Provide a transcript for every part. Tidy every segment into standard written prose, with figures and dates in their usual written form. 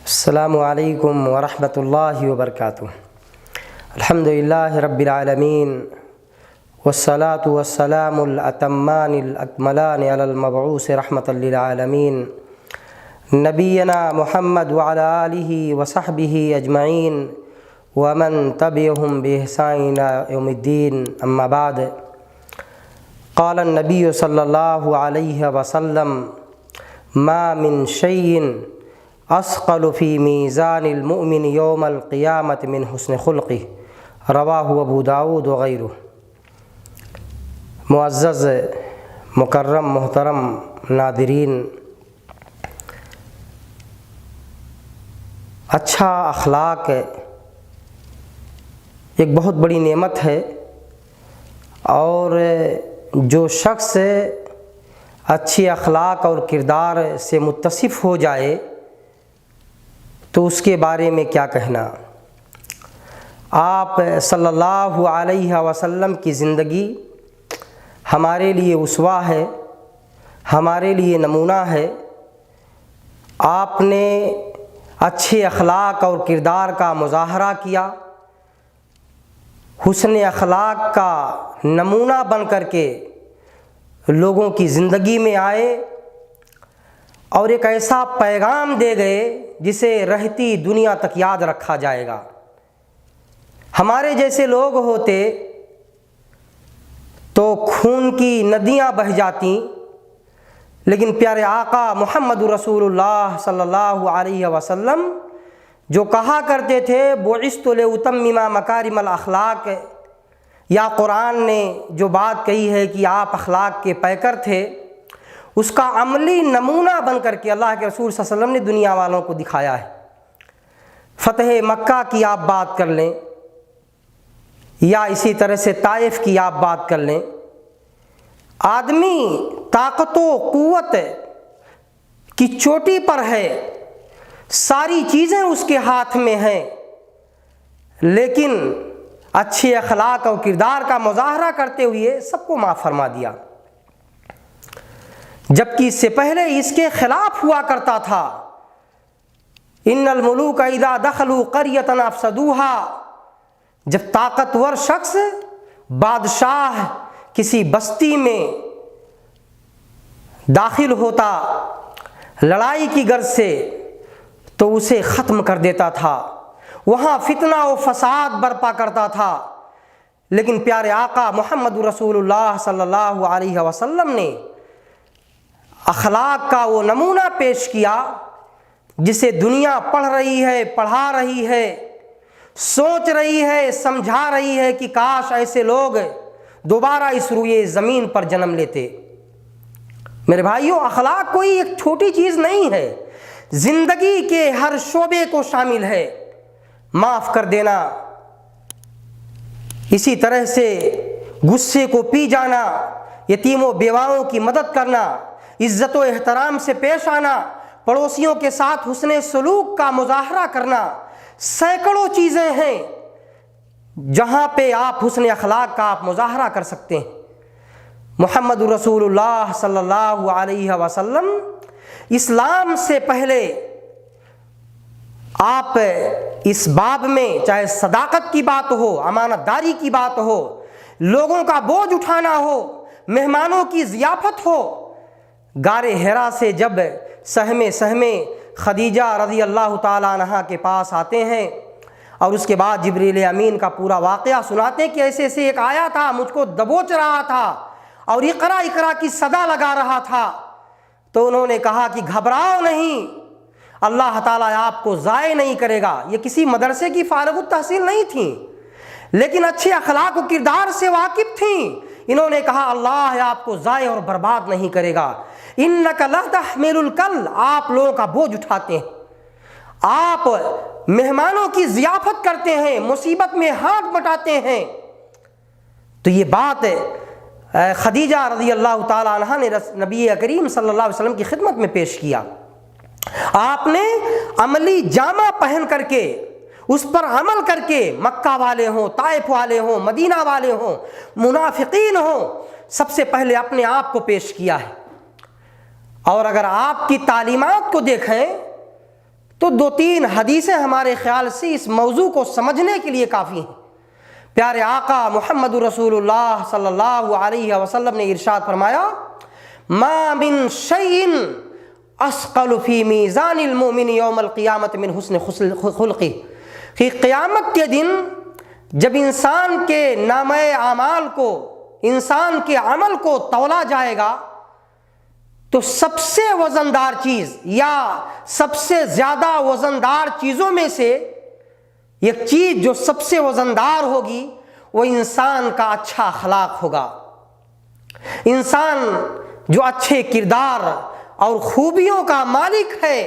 السلام علیکم ورحمۃ اللہ وبرکاتہ۔ الحمدللہ رب العالمین والصلاة والسلام الاتمان الاکملان علی المبعوث رحمۃ للعالمین نبینا محمد وعلی آلہ وصحبہ اجمعین ومن تبعہم بإحسان الی یوم الدین، اما بعد۔ قال النبی صلی اللہ علیہ وسلم ما من شیء اثقل فی میزان المؤمن یوم القیامۃ من حسن خلقہ، رواہ ابو داود وغیرہ۔ معزز مکرم محترم ناظرین، اچھا اخلاق ایک بہت بڑی نعمت ہے، اور جو شخص اچھی اخلاق اور کردار سے متصف ہو جائے تو اس کے بارے میں کیا کہنا۔ آپ صلی اللہ علیہ وسلم کی زندگی ہمارے لیے اسوہ ہے، ہمارے لیے نمونہ ہے۔ آپ نے اچھے اخلاق اور کردار کا مظاہرہ کیا، حسن اخلاق کا نمونہ بن کر کے لوگوں کی زندگی میں آئے، اور ایک ایسا پیغام دے گئے جسے رہتی دنیا تک یاد رکھا جائے گا۔ ہمارے جیسے لوگ ہوتے تو خون کی ندیاں بہہ جاتی، لیکن پیارے آقا محمد رسول اللہ صلی اللہ علیہ وسلم جو کہا کرتے تھے بعثت لأتمم مکارم الاخلاق، یا قرآن نے جو بات کہی ہے کہ آپ اخلاق کے پیکر تھے، اس کا عملی نمونہ بن کر کے اللہ کے رسول صلی اللہ علیہ وسلم نے دنیا والوں کو دکھایا ہے۔ فتح مکہ کی آپ بات کر لیں، یا اسی طرح سے طائف کی آپ بات کر لیں، آدمی طاقت و قوت کی چوٹی پر ہے، ساری چیزیں اس کے ہاتھ میں ہیں، لیکن اچھے اخلاق اور کردار کا مظاہرہ کرتے ہوئے سب کو معاف فرما دیا، جبکہ اس سے پہلے اس کے خلاف ہوا کرتا تھا۔ ان الملوک اذا دخلوا قریۃ افسدوها، جب طاقتور شخص بادشاہ کسی بستی میں داخل ہوتا لڑائی کی غرض سے تو اسے ختم کر دیتا تھا، وہاں فتنہ و فساد برپا کرتا تھا۔ لیکن پیارے آقا محمد رسول اللہ صلی اللہ علیہ وسلم نے اخلاق کا وہ نمونہ پیش کیا جسے دنیا پڑھ رہی ہے، پڑھا رہی ہے، سوچ رہی ہے، سمجھا رہی ہے کہ کاش ایسے لوگ دوبارہ اس روئے زمین پر جنم لیتے۔ میرے بھائیوں، اخلاق کوئی ایک چھوٹی چیز نہیں ہے، زندگی کے ہر شعبے کو شامل ہے۔ معاف کر دینا، اسی طرح سے غصے کو پی جانا، یتیم و بیواؤں کی مدد کرنا، عزت و احترام سے پیش آنا، پڑوسیوں کے ساتھ حسن سلوک کا مظاہرہ کرنا، سینکڑوں چیزیں ہیں جہاں پہ آپ حسن اخلاق کا آپ مظاہرہ کر سکتے ہیں۔ محمد رسول اللہ صلی اللہ علیہ وسلم اسلام سے پہلے آپ اس باب میں چاہے صداقت کی بات ہو، امانت داری کی بات ہو، لوگوں کا بوجھ اٹھانا ہو، مہمانوں کی ضیافت ہو، غار حرا سے جب سہمے خدیجہ رضی اللہ تعالیٰ عنہا کے پاس آتے ہیں، اور اس کے بعد جبریل امین کا پورا واقعہ سناتے ہیں کہ ایسے ایسے ایک آیا تھا، مجھ کو دبوچ رہا تھا اور اقرا اقرا کی صدا لگا رہا تھا، تو انہوں نے کہا کہ گھبراؤ نہیں، اللہ تعالیٰ آپ کو ضائع نہیں کرے گا۔ یہ کسی مدرسے کی فارغ التحصیل نہیں تھیں، لیکن اچھے اخلاق و کردار سے واقف تھیں۔ انہوں نے کہا اللہ آپ کو ضائع اور برباد نہیں کرے گا۔ انک لا تحمل الکل، آپ لوگوں کا بوجھ اٹھاتے ہیں، آپ مہمانوں کی ضیافت کرتے ہیں، مصیبت میں ہاتھ بٹاتے ہیں۔ تو یہ بات خدیجہ رضی اللہ تعالی عنہا نے نبی کریم صلی اللہ علیہ وسلم کی خدمت میں پیش کیا۔ آپ نے عملی جامہ پہن کر کے اس پر عمل کر کے، مکہ والے ہوں، طائف والے ہوں، مدینہ والے ہوں، منافقین ہوں، سب سے پہلے اپنے آپ کو پیش کیا ہے۔ اور اگر آپ کی تعلیمات کو دیکھیں تو 2-3 حدیثیں ہمارے خیال سے اس موضوع کو سمجھنے کے لیے کافی ہیں۔ پیارے آقا محمد رسول اللہ صلی اللہ علیہ وسلم نے ارشاد فرمایا، ما من شیء اثقل فی میزان المؤمن یوم القیامت من حسن خلقہ، کہ قیامت کے دن جب انسان کے نامہ اعمال کو، انسان کے عمل کو تولا جائے گا، تو سب سے وزندار چیز یا سب سے زیادہ وزندار چیزوں میں سے ایک چیز جو سب سے وزندار ہوگی وہ انسان کا اچھا اخلاق ہوگا۔ انسان جو اچھے کردار اور خوبیوں کا مالک ہے،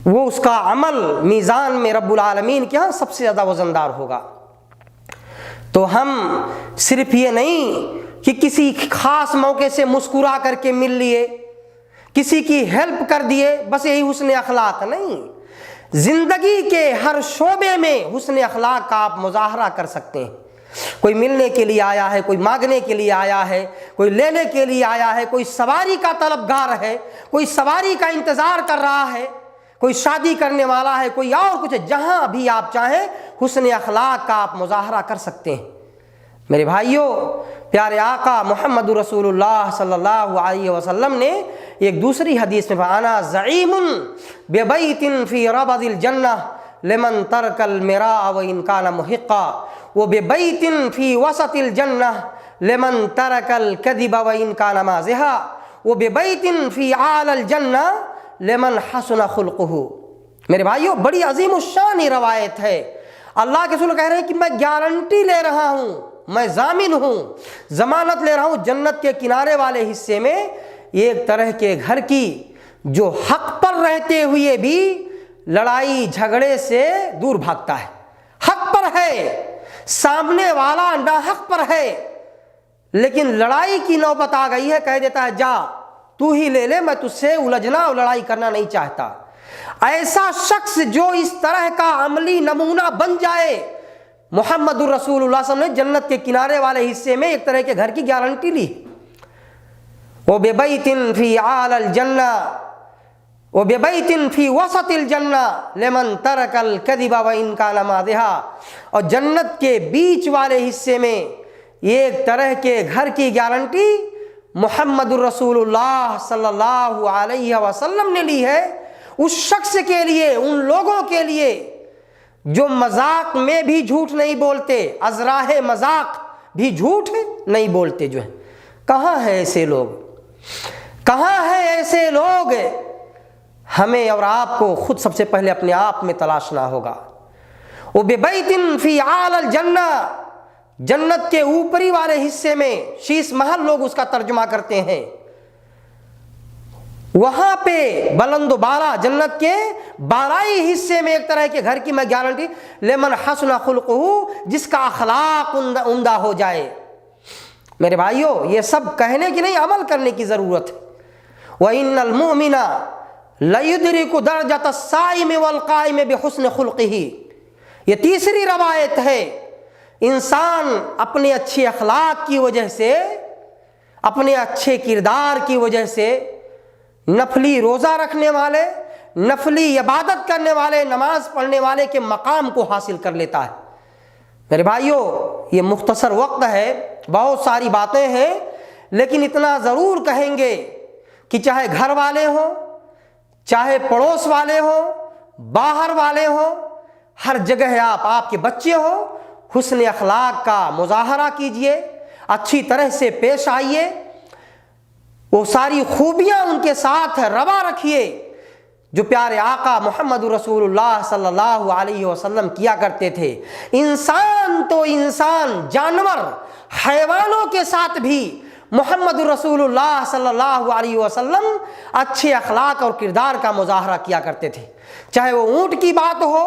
وہ اس کا عمل میزان میں رب العالمین کے ہاں سب سے زیادہ وزندار ہوگا۔ تو ہم صرف یہ نہیں کہ کسی خاص موقع سے مسکرا کر کے مل لیے، کسی کی ہیلپ کر دیے، بس یہی حسن اخلاق نہیں۔ زندگی کے ہر شعبے میں حسن اخلاق کا آپ مظاہرہ کر سکتے ہیں۔ کوئی ملنے کے لیے آیا ہے، کوئی مانگنے کے لیے آیا ہے، کوئی لینے کے لیے آیا ہے، کوئی سواری کا طلبگار ہے، کوئی سواری کا انتظار کر رہا ہے، کوئی شادی کرنے والا ہے، کوئی اور کچھ، جہاں بھی آپ چاہیں حسن اخلاق کا آپ مظاہرہ کر سکتے ہیں۔ میرے بھائیوں، پیارے آقا محمد رسول اللہ صلی اللہ علیہ وسلم نے ایک دوسری حدیث میں انا زعیم ببیت فی ربض الجنہ لمن ترک المراء وان کان محقا وببیت فی وسط الجنہ لمن ترک الکذب وان کان مازحا وببیت فی اعلی الجنہ لمن حسن خلقہ۔ میرے بھائیوں، بڑی عظیم الشان روایت ہے۔ اللہ کے رسول کہہ رہے ہیں کہ میں گارنٹی لے رہا ہوں، میں ضامن ہوں، ضمانت لے رہا ہوں، جنت کے کنارے والے حصے میں ایک طرح کے گھر کی جو حق پر رہتے ہوئے بھی لڑائی جھگڑے سے دور بھاگتا ہے، حق پر ہے، سامنے والا ناحق پر ہے، لیکن لڑائی کی نوبت آ گئی ہے، کہہ دیتا ہے جا تو ہی لے لے، میں تجھ سے الجھنا اور لڑائی کرنا نہیں چاہتا۔ ایسا شخص جو اس طرح کا عملی نمونہ بن جائے، محمد الرسول اللہ صلی اللہ علیہ وسلم نے جنت کے کنارے والے حصے میں ایک طرح کے گھر کی گارنٹی لی۔ وَبِبَيْتٍ فِي أَعْلَى الْجَنَّةِ وَبِبَيْتٍ فِي وَسَطِ الْجَنَّةِ لِمَنْ تَرَكَ الْكَذِبَ وَإِنْ كَانَ مَاضِحًا، اور جنت کے بیچ والے حصے میں ایک طرح کے گھر کی گارنٹی محمد الرسول اللہ صلی اللہ علیہ وسلم نے لی ہے اس شخص کے لیے، ان لوگوں کے لیے جو مذاق میں بھی جھوٹ نہیں بولتے، ازراہ مذاق بھی جھوٹ نہیں بولتے۔ جو ہے کہاں ہیں ایسے لوگ، کہاں ہیں ایسے لوگ؟ ہمیں اور آپ کو خود سب سے پہلے اپنے آپ میں تلاشنا ہوگا۔ وَبِبَيْتٍ فِي أَعْلَى الْجَنَّةِ، جنت کے اوپری والے حصے میں، شیش محل لوگ اس کا ترجمہ کرتے ہیں، وہاں پہ بلند و بالا جنت کے بالائی حصے میں ایک طرح کے گھر کی میں گارنٹی، لمن حسن خلقہ، جس کا اخلاق عمدہ ہو جائے۔ میرے بھائیوں، یہ سب کہنے کی نہیں، عمل کرنے کی ضرورت ہے۔ وَإِنَّ الْمُؤْمِنَ لَيُدْرِكُ دَرْجَةَ الصَّائِمِ وَالْقَائِمِ بِحُسْنِ خُلْقِهِ۔ یہ تیسری روایت ہے، انسان اپنے اچھے اخلاق کی وجہ سے، اپنے اچھے کردار کی وجہ سے نفلی روزہ رکھنے والے، نفلی عبادت کرنے والے، نماز پڑھنے والے کے مقام کو حاصل کر لیتا ہے۔ میرے بھائیوں، یہ مختصر وقت ہے، بہت ساری باتیں ہیں، لیکن اتنا ضرور کہیں گے کہ چاہے گھر والے ہوں، چاہے پڑوس والے ہوں، باہر والے ہوں، ہر جگہ آپ کے بچے ہوں، حسن اخلاق کا مظاہرہ کیجئے، اچھی طرح سے پیش آئیے، وہ ساری خوبیاں ان کے ساتھ روا رکھیے جو پیارے آقا محمد رسول اللہ صلی اللہ علیہ وسلم کیا کرتے تھے۔ انسان تو انسان، جانور، حیوانوں کے ساتھ بھی محمد رسول اللہ صلی اللہ علیہ وسلم اچھے اخلاق اور کردار کا مظاہرہ کیا کرتے تھے، چاہے وہ اونٹ کی بات ہو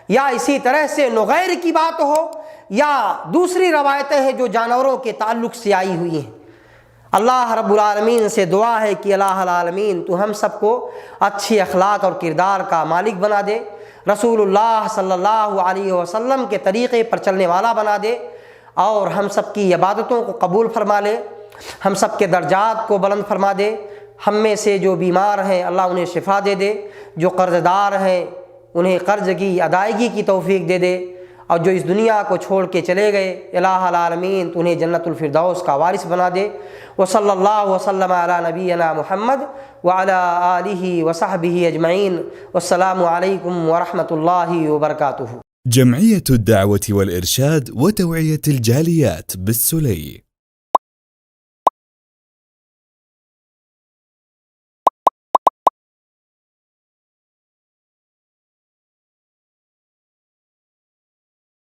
یا اسی طرح سے نغیر کی بات ہو یا دوسری روایتیں ہیں جو جانوروں کے تعلق سے آئی ہوئی ہیں۔ اللہ رب العالمین سے دعا ہے کہ الہ العالمین تو ہم سب کو اچھی اخلاق اور کردار کا مالک بنا دے، رسول اللہ صلی اللہ علیہ وسلم کے طریقے پر چلنے والا بنا دے، اور ہم سب کی عبادتوں کو قبول فرما لے، ہم سب کے درجات کو بلند فرما دے، ہم میں سے جو بیمار ہیں اللہ انہیں شفا دے دے، جو قرض دار ہیں انہیں قرض کی ادائیگی کی توفیق دے دے، اور جو اس دنیا کو چھوڑ کے چلے گئے الہ العالمین تو انہیں جنت الفردوس کا وارث بنا دے۔ وصلی اللہ وسلم علی نبینا محمد وعلی آلہ وصحبہ اجمعین، والسلام علیکم ورحمۃ اللہ وبرکاتہ۔ جمعية الدعوة والإرشاد وتوعية الجاليات بالسلي